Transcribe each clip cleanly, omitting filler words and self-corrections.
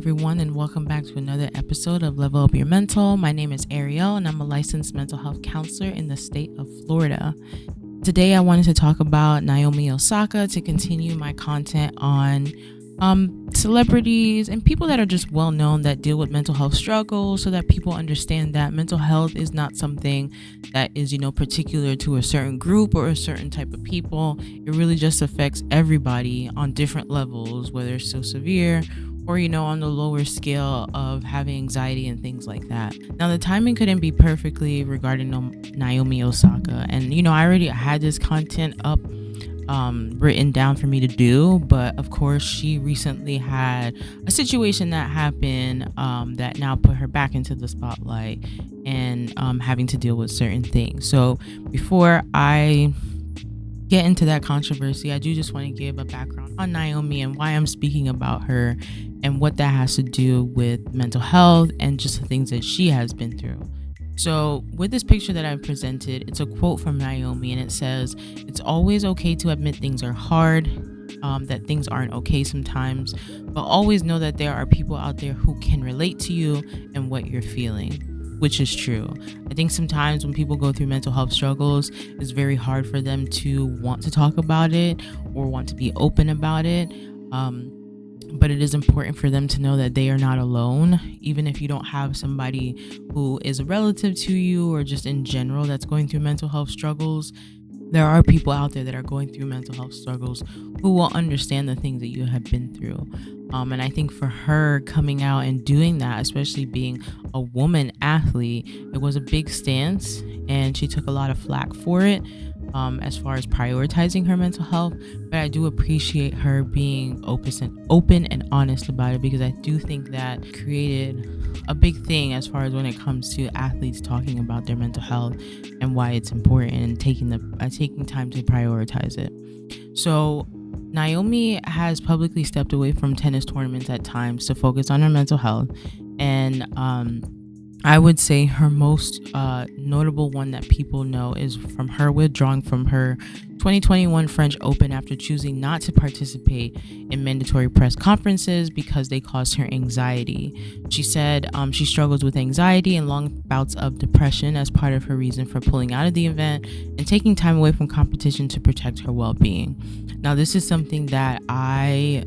everyone, and welcome back to another episode of Level Up Your Mental. My name is Ariel, and I'm a licensed mental health counselor in the state of Florida. Today, I wanted to talk about Naomi Osaka to continue my content on celebrities and people that are just well known that deal with mental health struggles, so that people understand that mental health is not something that is, particular to a certain group or a certain type of people. It really just affects everybody on different levels, whether it's so severe or, on the lower scale of having anxiety and things like that. Now, the timing couldn't be perfectly regarding Naomi Osaka. And, I already had this content up written down for me to do, but of course she recently had a situation that happened that now put her back into the spotlight and having to deal with certain things. So before I get into that controversy, I do just want to give a background on Naomi and why I'm speaking about her and what that has to do with mental health and just the things that she has been through. So with this picture that I presented, it's a quote from Naomi, and it says, "It's always okay to admit things are hard, that things aren't okay sometimes, but always know that there are people out there who can relate to you and what you're feeling," which is true. I think sometimes when people go through mental health struggles, it's very hard for them to want to talk about it or want to be open about it. But it is important for them to know that they are not alone, even if you don't have somebody who is a relative to you or just in general that's going through mental health struggles. There are people out there that are going through mental health struggles who will understand the things that you have been through. And I think for her coming out and doing that, especially being a woman athlete, it was a big stance, and she took a lot of flack for it. As far as prioritizing her mental health, but I do appreciate her being open and honest about it, because I do think that created a big thing as far as when it comes to athletes talking about their mental health and why it's important and taking time to prioritize it. So Naomi has publicly stepped away from tennis tournaments at times to focus on her mental health, and I would say her most notable one that people know is from her withdrawing from her 2021 French Open after choosing not to participate in mandatory press conferences because they caused her anxiety. She said she struggles with anxiety and long bouts of depression as part of her reason for pulling out of the event and taking time away from competition to protect her well-being. Now, this is something that I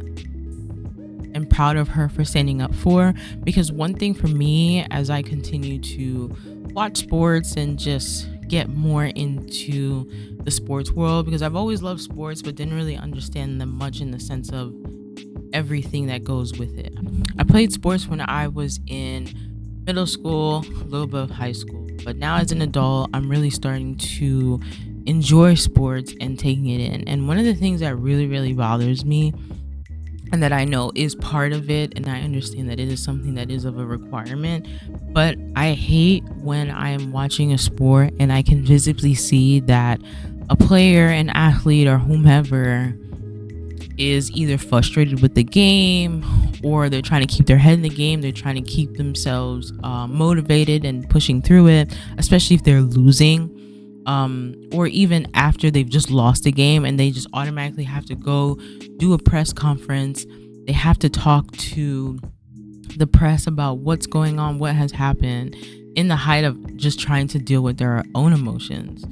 am proud of her for standing up for, because one thing for me as I continue to watch sports and just get more into the sports world, because I've always loved sports but didn't really understand them much in the sense of everything that goes with it. I played sports when I was in middle school, a little bit of high school, but now as an adult, I'm really starting to enjoy sports and taking it in. And one of the things that really, really bothers me, and that I know is part of it, and I understand that it is something that is of a requirement, but I hate when I am watching a sport and I can visibly see that a player, an athlete, or whomever is either frustrated with the game, or they're trying to keep their head in the game, they're trying to keep themselves motivated and pushing through it, especially if they're losing. Or even after they've just lost a game and they just automatically have to go do a press conference. They have to talk to the press about what's going on, what has happened, in the height of just trying to deal with their own emotions.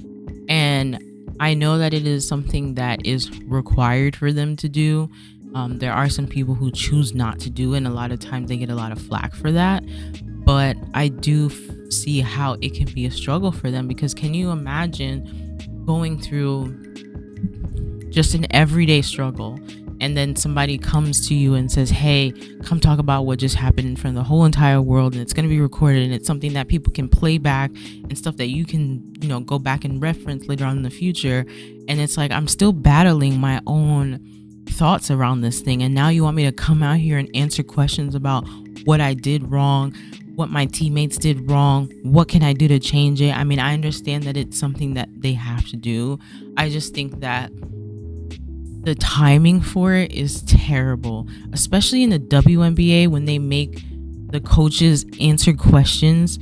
And I know that it is something that is required for them to do. There are some people who choose not to do it, and a lot of times they get a lot of flack for that. But I do see how it can be a struggle for them, because can you imagine going through just an everyday struggle, and then somebody comes to you and says, "Hey, come talk about what just happened in front of the whole entire world, and it's going to be recorded, and it's something that people can play back and stuff that you can, go back and reference later on in the future." And it's like, I'm still battling my own thoughts around this thing, and now you want me to come out here and answer questions about what I did wrong, what my teammates did wrong, what can I do to change it? I mean, I understand that it's something that they have to do. I just think that the timing for it is terrible, especially in the WNBA, when they make the coaches answer questions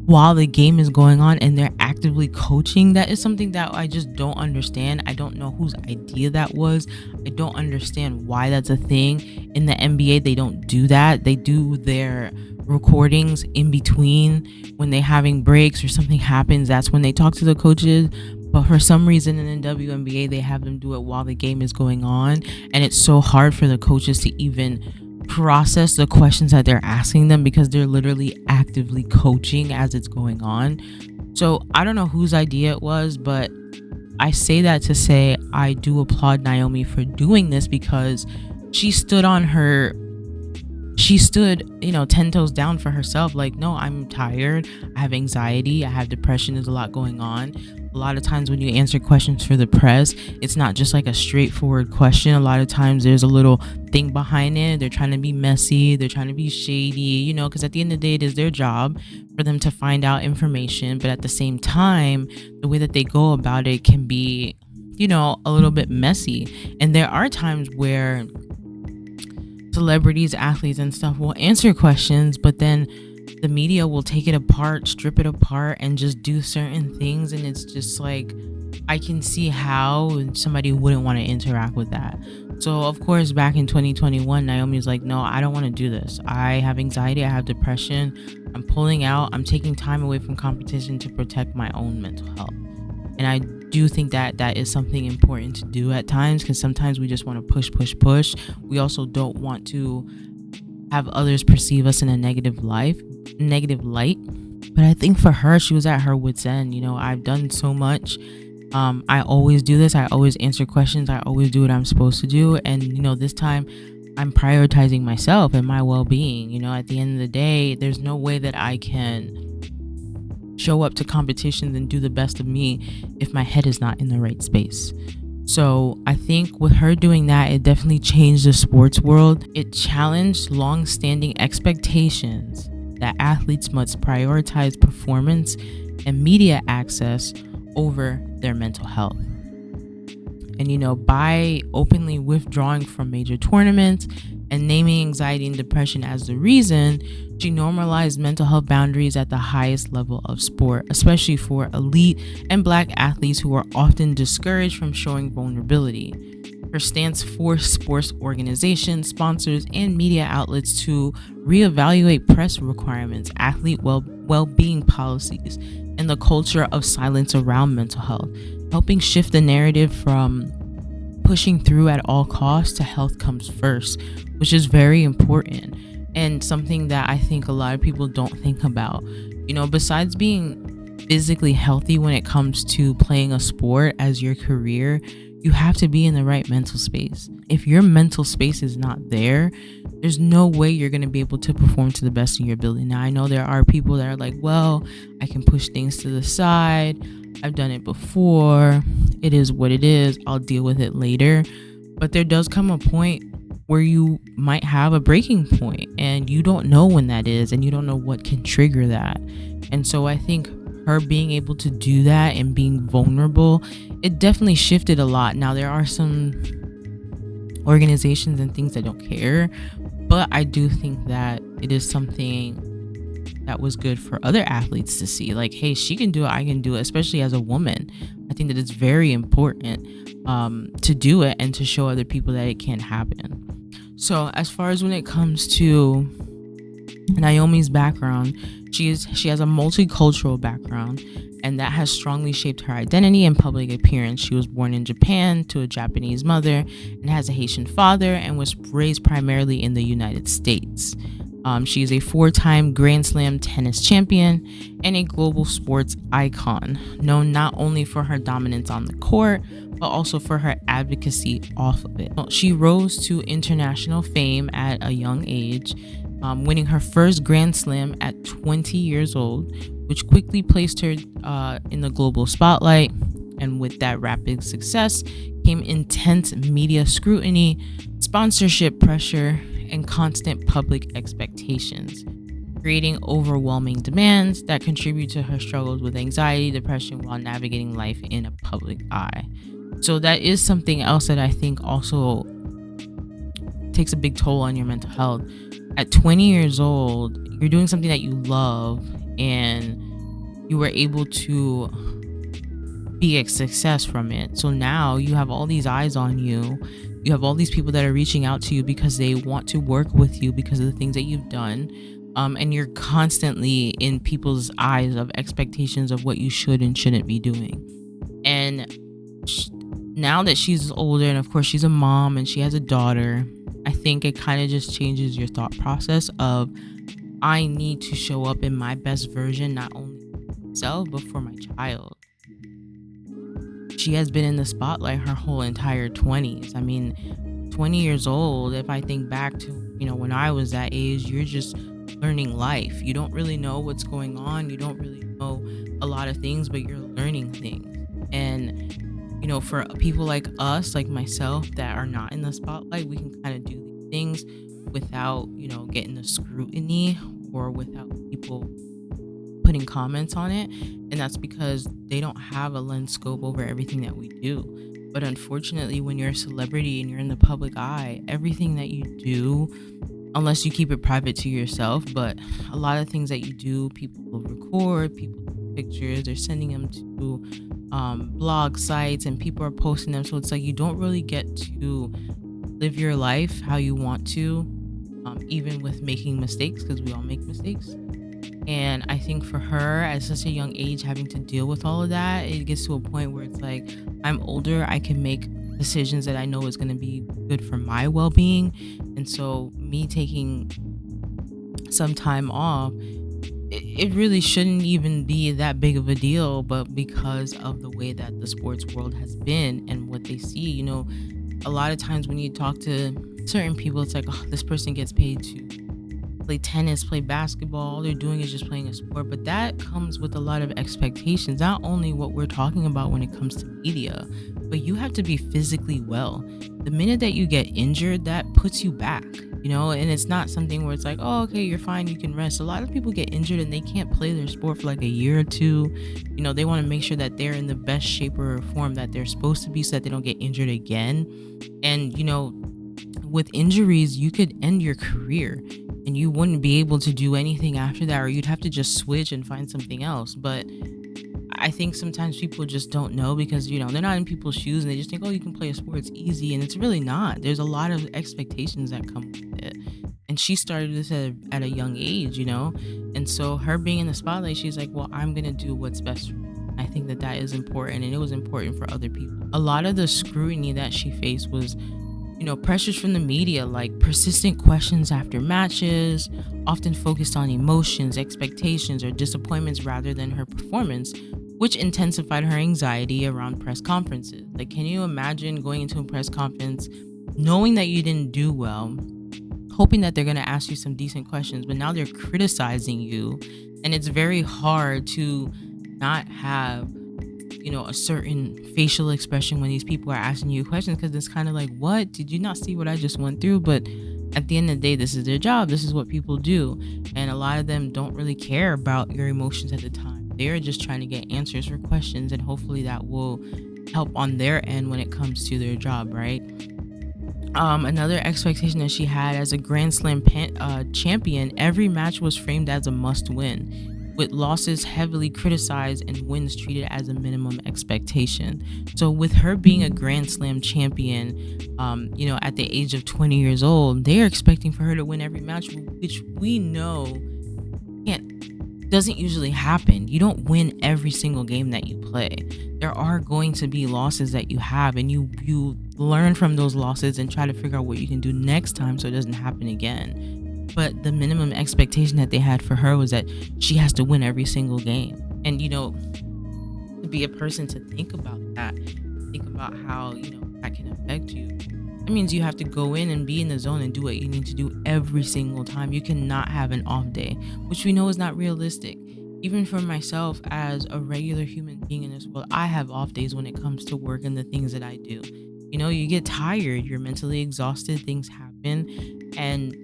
while the game is going on and they're actively coaching. That is something that I just don't understand. I don't know whose idea that was. I don't understand why that's a thing. In the NBA, they don't do that. They do their recordings in between when they're having breaks or something happens. That's when they talk to the coaches. But for some reason in the WNBA, they have them do it while the game is going on. And it's so hard for the coaches to even process the questions that they're asking them because they're literally actively coaching as it's going on. So I don't know whose idea it was, but I say that to say I do applaud Naomi for doing this because she stood, 10 toes down for herself. Like, no, I'm tired. I have anxiety. I have depression. There's a lot going on. A lot of times when you answer questions for the press, it's not just like a straightforward question. A lot of times there's a little thing behind it. They're trying to be messy. They're trying to be shady, because at the end of the day, it is their job for them to find out information. But at the same time, the way that they go about it can be, a little bit messy. And there are times where celebrities, athletes, and stuff will answer questions, but then the media will take it apart, strip it apart, and just do certain things. And it's just like, I can see how somebody wouldn't want to interact with that. So of course, back in 2021, Naomi's like, no, I don't want to do this. I have anxiety. I have depression. I'm pulling out. I'm taking time away from competition to protect my own mental health. And I do think that that is something important to do at times, because sometimes we just want to push. We also don't want to have others perceive us in a negative light. But I think for her, she was at her wit's end. I've done so much. I always do this. I always answer questions. I always do what I'm supposed to do. And, this time I'm prioritizing myself and my well-being. At the end of the day, there's no way that I can show up to competitions and do the best of me if my head is not in the right space. So I think with her doing that, it definitely changed the sports world. It challenged long-standing expectations that athletes must prioritize performance and media access over their mental health. And by openly withdrawing from major tournaments and naming anxiety and depression as the reason, she normalized mental health boundaries at the highest level of sport, especially for elite and Black athletes who are often discouraged from showing vulnerability. Her stance forced sports organizations, sponsors, and media outlets to reevaluate press requirements, athlete well-being policies, and the culture of silence around mental health, helping shift the narrative from pushing through at all costs to health comes first, which is very important and something that I think a lot of people don't think about. Besides being physically healthy when it comes to playing a sport as your career, you have to be in the right mental space. If your mental space is not there, there's no way you're going to be able to perform to the best of your ability. Now, I know there are people that are like, well, I can push things to the side. I've done it before. It is what it is. I'll deal with it later. But there does come a point where you might have a breaking point and you don't know when that is, and you don't know what can trigger that. And so I think her being able to do that and being vulnerable, it definitely shifted a lot. Now, there are some organizations and things that don't care, but I do think that it is something that was good for other athletes to see. Like, hey, she can do it, I can do it, especially as a woman. I think that it's very important to do it and to show other people that it can happen. So as far as when it comes to Naomi's background, she has a multicultural background, and that has strongly shaped her identity and public appearance. She was born in Japan to a Japanese mother and has a Haitian father, and was raised primarily in the United States. She is a 4-time Grand Slam tennis champion and a global sports icon, known not only for her dominance on the court, but also for her advocacy off of it. She rose to international fame at a young age, winning her first Grand Slam at 20 years old, which quickly placed her in the global spotlight. And with that rapid success came intense media scrutiny, sponsorship pressure, and constant public expectations, creating overwhelming demands that contribute to her struggles with anxiety, depression, while navigating life in a public eye. So that is something else that I think also takes a big toll on your mental health. At 20 years old, you're doing something that you love, and you were able to be a success from it. So now you have all these eyes on you. You have all these people that are reaching out to you because they want to work with you because of the things that you've done. And you're constantly in people's eyes of expectations of what you should and shouldn't be doing. And sh- now that she's older, and of course she's a mom and she has a daughter, I think it kind of just changes your thought process of, I need to show up in my best version, not only for myself, but for my child. She has been in the spotlight her whole entire 20s. I mean, 20 years old, if I think back to, when I was that age, you're just learning life. You don't really know what's going on. You don't really know a lot of things, but you're learning things. And, for people like us, like myself, that are not in the spotlight, we can kind of do these things without, getting the scrutiny or without people putting comments on it. And that's because they don't have a lens scope over everything that we do. But unfortunately, when you're a celebrity and you're in the public eye, everything that you do, unless you keep it private to yourself, but a lot of things that you do, people will record, people take pictures, they're sending them to blog sites, and people are posting them. So it's like you don't really get to live your life how you want to, even with making mistakes, because we all make mistakes. And I think for her, at such a young age, having to deal with all of that, it gets to a point where it's like, I'm older, I can make decisions that I know is going to be good for my well-being. And so me taking some time off, it really shouldn't even be that big of a deal. But because of the way that the sports world has been and what they see, a lot of times when you talk to certain people, it's like, oh, this person gets paid to play tennis, play basketball, all they're doing is just playing a sport. But that comes with a lot of expectations, not only what we're talking about when it comes to media, but you have to be physically well. The minute that you get injured, that puts you back, and it's not something where it's like, oh, okay, you're fine, you can rest. A lot of people get injured and they can't play their sport for like a year or two. They want to make sure that they're in the best shape or form that they're supposed to be so that they don't get injured again. And, with injuries, you could end your career and you wouldn't be able to do anything after that, or you'd have to just switch and find something else. But I think sometimes people just don't know because, they're not in people's shoes and they just think, oh, you can play a sport, it's easy. And it's really not. There's a lot of expectations that come with it. And she started this at a young age, And so her being in the spotlight, she's like, well, I'm going to do what's best for me. I think that is important, and it was important for other people. A lot of the scrutiny that she faced was, pressures from the media, like persistent questions after matches, often focused on emotions, expectations, or disappointments rather than her performance, which intensified her anxiety around press conferences. Like, can you imagine going into a press conference, knowing that you didn't do well, hoping that they're going to ask you some decent questions, but now they're criticizing you, and it's very hard to not have a certain facial expression when these people are asking you questions, because it's kind of like, what? Did you not see what I just went through? But at the end of the day, this is their job. This is what people do. And a lot of them don't really care about your emotions at the time. They're just trying to get answers for questions, and hopefully that will help on their end when it comes to their job, right? Another expectation that she had as a Grand Slam champion, every match was framed as a must-win, with losses heavily criticized and wins treated as a minimum expectation. So with her being a Grand Slam champion, at the age of 20 years old, they're expecting for her to win every match, which we know doesn't usually happen. You don't win every single game that you play. There are going to be losses that you have, and you learn from those losses and try to figure out what you can do next time so it doesn't happen again. But the minimum expectation that they had for her was that she has to win every single game. And, to be a person to think about that, think about how, that can affect you. It means you have to go in and be in the zone and do what you need to do every single time. You cannot have an off day, which we know is not realistic. Even for myself as a regular human being in this world, I have off days when it comes to work and the things that I do. You get tired, you're mentally exhausted, things happen. And,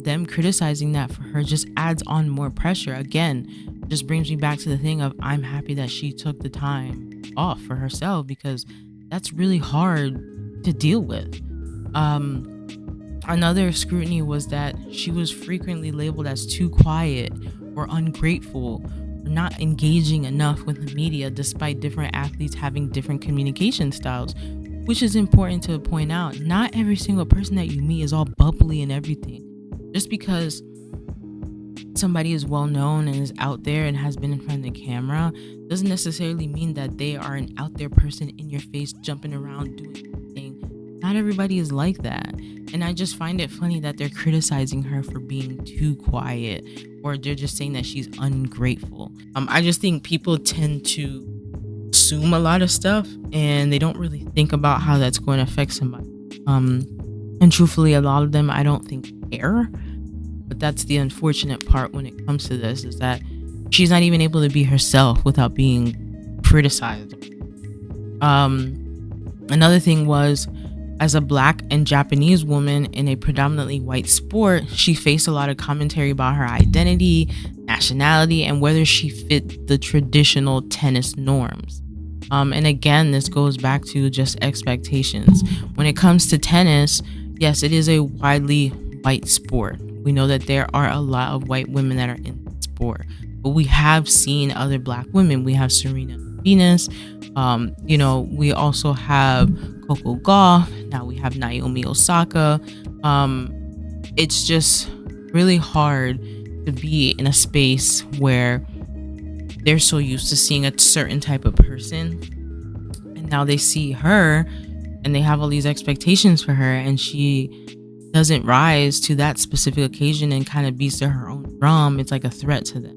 them criticizing that for her just adds on more pressure. Again, just brings me back to the thing of, I'm happy that she took the time off for herself, because that's really hard to deal with. Another scrutiny was that she was frequently labeled as too quiet or ungrateful, or not engaging enough with the media despite different athletes having different communication styles, which is important to point out. Not every single person that you meet is all bubbly and everything. Just because somebody is well known and is out there and has been in front of the camera doesn't necessarily mean that they are an out there person in your face jumping around doing anything. Not everybody is like that. And I just find it funny that they're criticizing her for being too quiet, or they're just saying that she's ungrateful. I just think people tend to assume a lot of stuff and they don't really think about how that's going to affect somebody. And truthfully, a lot of them I don't think care. But that's the unfortunate part when it comes to this, is that she's not even able to be herself without being criticized. Another thing was, as a Black and Japanese woman in a predominantly white sport, she faced a lot of commentary about her identity, nationality, and whether she fit the traditional tennis norms. And again, this goes back to just expectations. When it comes to tennis, yes, it is a widely white sport. We know that there are a lot of white women that are in the sport, but we have seen other Black women. We have Serena Venus. We also have Coco Gauff. Now we have Naomi Osaka. It's just really hard to be in a space where they're so used to seeing a certain type of person, and now they see her and they have all these expectations for her, and she doesn't rise to that specific occasion and kind of beats to her own drum. It's like a threat to them.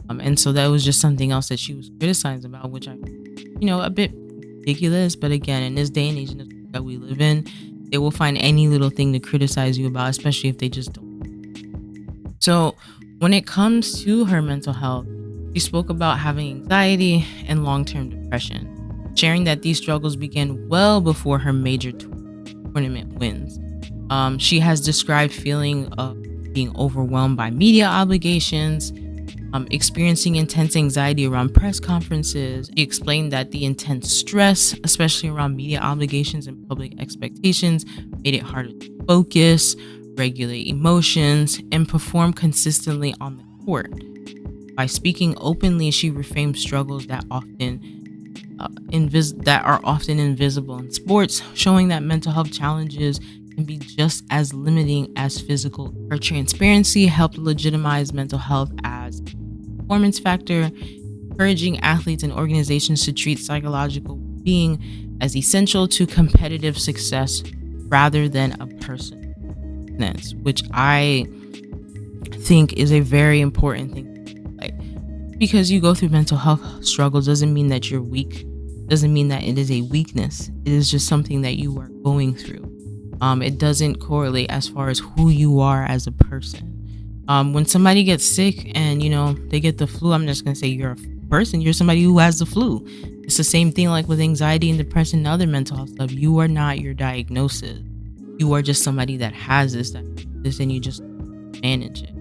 And so that was just something else that she was criticized about, which I, a bit ridiculous. But again, in this day and age that we live in, they will find any little thing to criticize you about, especially if they just don't. So when it comes to her mental health, she spoke about having anxiety and long-term depression, sharing that these struggles began well before her major tournament wins. She has described feeling of being overwhelmed by media obligations, experiencing intense anxiety around press conferences. She explained that the intense stress, especially around media obligations and public expectations, made it harder to focus, regulate emotions, and perform consistently on the court. By speaking openly, she reframed struggles that are often invisible in sports, showing that mental health challenges can be just as limiting as physical. Her transparency helped legitimize mental health as a performance factor, encouraging athletes and organizations to treat psychological being as essential to competitive success rather than a personal weakness, which I think is a very important thing. Because you go through mental health struggles doesn't mean that you're weak, doesn't mean that it is a weakness. It is just something that you are going through. It doesn't correlate as far as who you are as a person. When somebody gets sick and they get the flu, I'm just gonna say you're a person. You're somebody who has the flu. It's the same thing like with anxiety and depression and other mental health stuff. You are not your diagnosis. You are just somebody that has this, and you just manage it.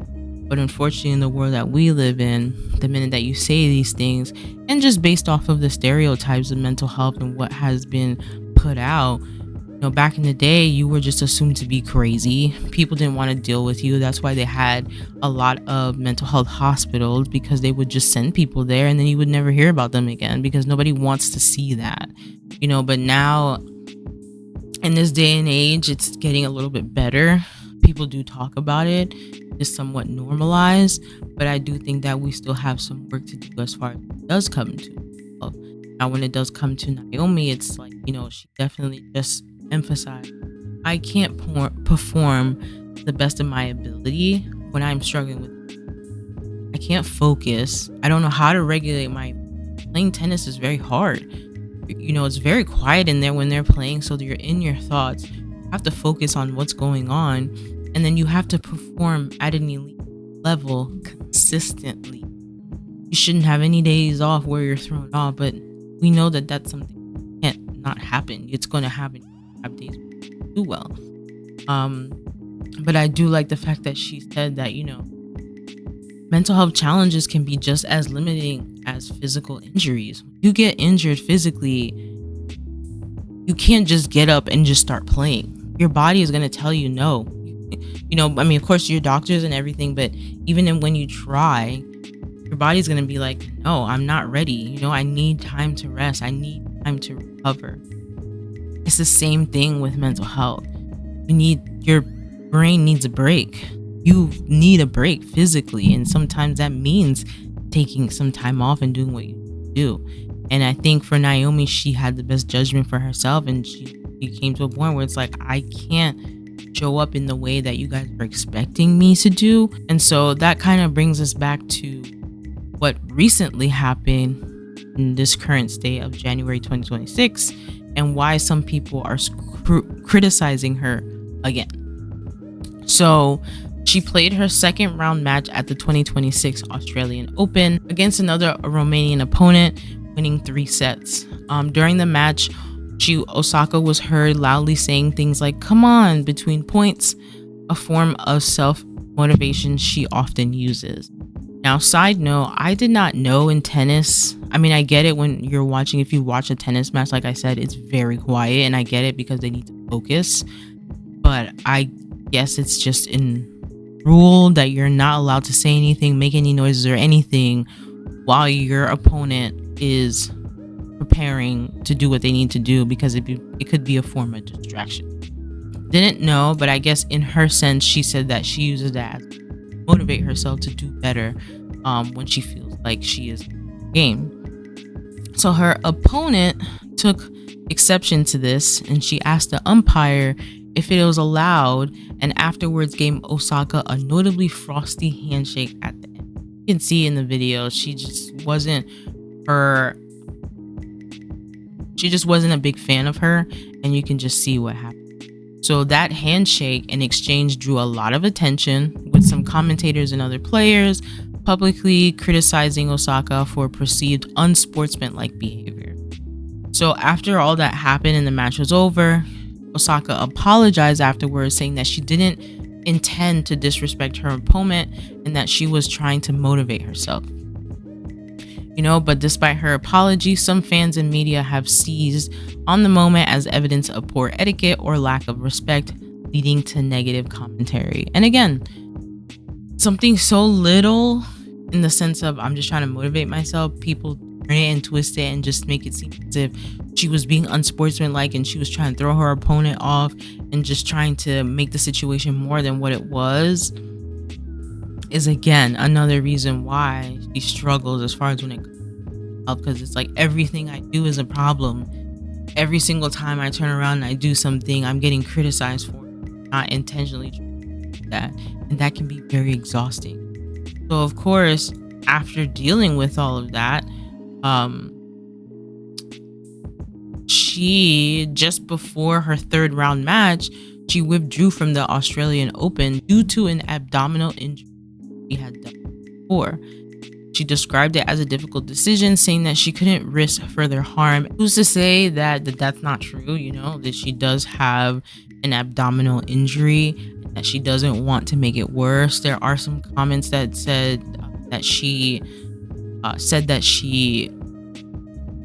But unfortunately, in the world that we live in, the minute that you say these things, and just based off of the stereotypes of mental health and what has been put out, back in the day, you were just assumed to be crazy. People didn't want to deal with you. That's why they had a lot of mental health hospitals, because they would just send people there and then you would never hear about them again, because nobody wants to see that. But now in this day and age, it's getting a little bit better. People do talk about it. It's somewhat normalized, but I do think that we still have some work to do as far as it does come to health. Now, when it does come to Naomi, it's like, she definitely just emphasized, I can't perform the best of my ability when I'm struggling with. I can't focus. I don't know how to regulate playing tennis is very hard. It's very quiet in there when they're playing, so you're in your thoughts. You have to focus on what's going on, and then you have to perform at an elite level consistently. You shouldn't have any days off where you're thrown off, but we know that that's something that can't not happen. It's going to happen. Have days where you do well. But I do like the fact that she said that, mental health challenges can be just as limiting as physical injuries. You get injured physically, you can't just get up and just start playing. Your body is going to tell you no. Of course, your doctors and everything, but even when you try, your body's going to be like, no, I'm not ready. I need time to rest. I need time to recover. It's the same thing with mental health. Your brain needs a break. You need a break physically. And sometimes that means taking some time off and doing what you do. And I think for Naomi, she had the best judgment for herself. And she came to a point where it's like, I can't show up in the way that you guys are expecting me to do. And so that kind of brings us back to what recently happened in this current state of January 2026 and why some people are criticizing her again. So she played her second round match at the 2026 Australian Open against another Romanian opponent, winning 3 sets. During the match, Osaka was heard loudly saying things like, "Come on," between points, a form of self-motivation she often uses. Now, side note, I did not know in tennis. I mean, I get it when you're watching, if you watch a tennis match, like I said, it's very quiet, and I get it because they need to focus. But I guess it's just in rule that you're not allowed to say anything, make any noises or anything while your opponent is preparing to do what they need to do, because it could be a form of distraction. Didn't know, but I guess in her sense, she said that she uses that to motivate herself to do better when she feels like she is in the game. So her opponent took exception to this, and she asked the umpire if it was allowed, and afterwards gave Osaka a notably frosty handshake at the end. You can see in the video, she just wasn't a big fan of her, and you can just see what happened. So that handshake and exchange drew a lot of attention, with some commentators and other players publicly criticizing Osaka for perceived unsportsmanlike behavior. So after all that happened and the match was over, Osaka apologized afterwards, saying that she didn't intend to disrespect her opponent and that she was trying to motivate herself. But despite her apology, some fans and media have seized on the moment as evidence of poor etiquette or lack of respect, leading to negative commentary. And again, something so little in the sense of, I'm just trying to motivate myself, people turn it and twist it and just make it seem as if she was being unsportsmanlike and she was trying to throw her opponent off and just trying to make the situation more than what it was, is again another reason why she struggles as far as when it comes to health, because it's like everything I do is a problem. Every single time I turn around and I do something, I'm getting criticized for it, not intentionally doing that, and that can be very exhausting. So of course, after dealing with all of that, she, just before her third round match, she withdrew from the Australian Open due to an abdominal injury she had done before. She described it as a difficult decision, saying that she couldn't risk further harm. Who's to say that that's not true, that she does have an abdominal injury, that she doesn't want to make it worse. There are some comments that said that she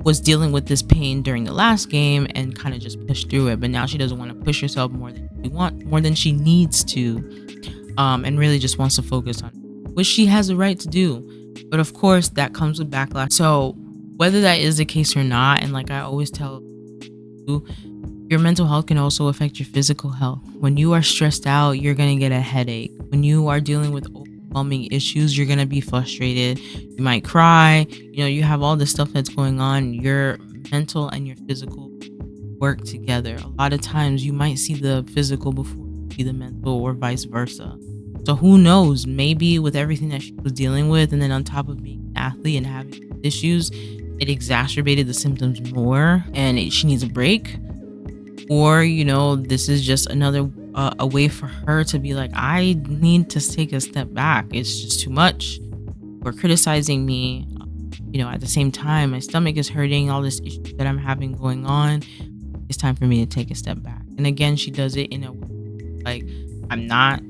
was dealing with this pain during the last game and kind of just pushed through it, but now she doesn't want to push herself more than she needs to, and really just wants to focus on which she has the right to do. But of course, that comes with backlash. So whether that is the case or not, and like I always tell you, your mental health can also affect your physical health. When you are stressed out, you're going to get a headache. When you are dealing with overwhelming issues, you're going to be frustrated. You might cry. You have all this stuff that's going on. Your mental and your physical work together. A lot of times you might see the physical before you see the mental, or vice versa. So who knows, maybe with everything that she was dealing with, and then on top of being an athlete and having issues, it exacerbated the symptoms more, and she needs a break. Or, this is just another a way for her to be like, I need to take a step back. It's just too much. Or criticizing me. At the same time, my stomach is hurting, all this issue that I'm having going on. It's time for me to take a step back. And again, she does it in a way like, I'm not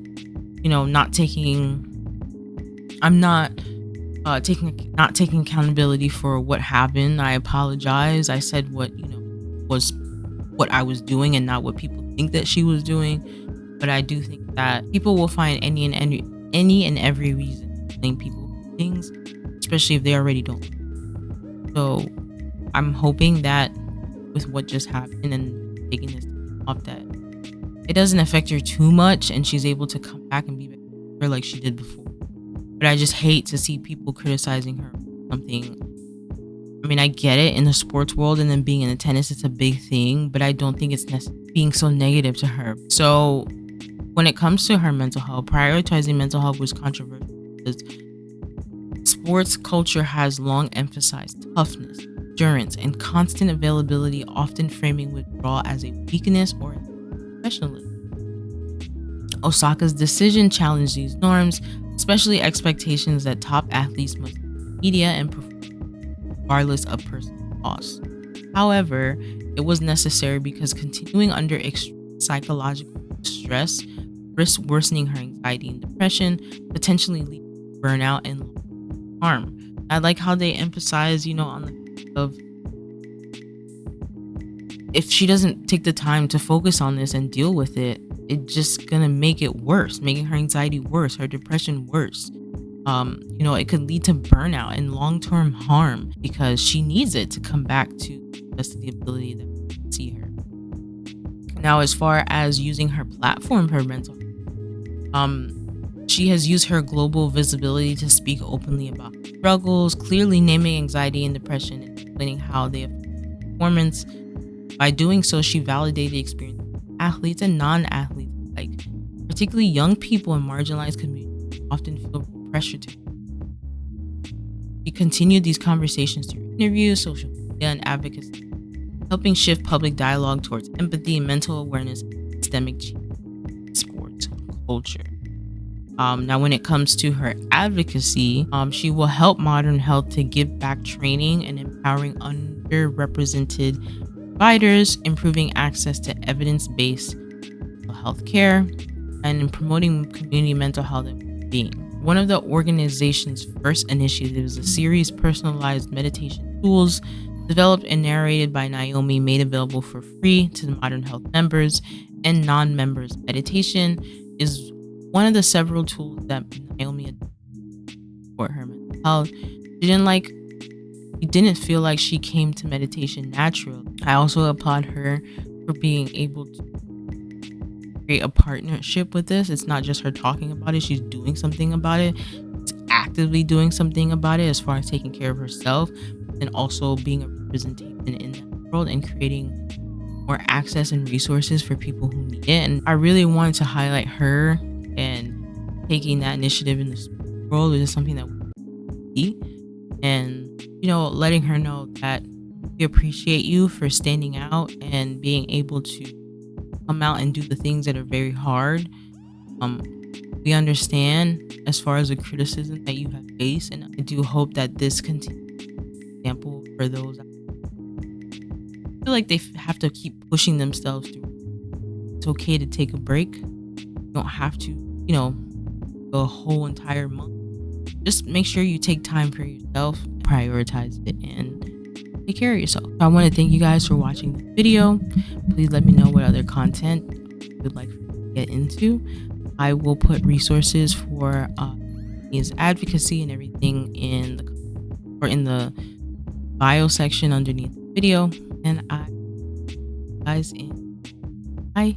taking accountability for what happened. I apologize. I said what was what I was doing and not what people think that she was doing. But I do think that people will find any and every reason to blame people for things, especially if they already don't. So I'm hoping that with what just happened and taking this off, that it doesn't affect her too much and she's able to come back and be better like she did before. But I just hate to see people criticizing her for something. I mean, I get it in the sports world, and then being in the tennis, it's a big thing, but I don't think it's being so negative to her. So when it comes to her mental health, prioritizing mental health was controversial because sports culture has long emphasized toughness, endurance, and constant availability, often framing withdrawal as a weakness or professionalism. Osaka's decision challenged these norms, especially expectations that top athletes must be media and perform regardless of personal loss. However, it was necessary because continuing under extreme psychological stress risks worsening her anxiety and depression, potentially leading to burnout and harm. I like how they emphasize, on the of if she doesn't take the time to focus on this and deal with it, it's just gonna make it worse, making her anxiety worse, her depression worse. It could lead to burnout and long-term harm because she needs it to come back to the best of the ability that we see her. Now, as far as using her platform for mental health, she has used her global visibility to speak openly about struggles, clearly naming anxiety and depression and explaining how they affect performance. By doing so, she validated the experience of athletes and non-athletes alike, particularly young people in marginalized communities who often feel pressure to. She continued these conversations through interviews, social media, and advocacy, helping shift public dialogue towards empathy, mental awareness, and systemic change in sports culture. Now, when it comes to her advocacy, she will help Modern Health to give back training and empowering underrepresented providers, improving access to evidence-based mental health care, and promoting community mental health and well-being. One of the organization's first initiatives, a series of personalized meditation tools developed and narrated by Naomi, made available for free to the Modern Health members and non-members. Meditation is one of the several tools that Naomi adopted for her mental health. She didn't feel like she came to meditation naturally. I also applaud her for being able to create a partnership with this. It's not just her talking about it, she's doing something about it. She's actively doing something about it as far as taking care of herself and also being a representation in that world and creating more access and resources for people who need it. And I really wanted to highlight her and taking that initiative in the world is something that we see. And letting her know that we appreciate you for standing out and being able to come out and do the things that are very hard. We understand as far as the criticism that you have faced, and I do hope that this continues to be an example for those. I feel like they have to keep pushing themselves through. It's okay to take a break. You don't have to, go a whole entire month. Just make sure you take time for yourself, prioritize it, and take care of yourself. I want to thank you guys for watching the video. Please let me know what other content you would like to get into. I will put resources for his advocacy and everything in the bio section underneath the video. And I guys in. Bye.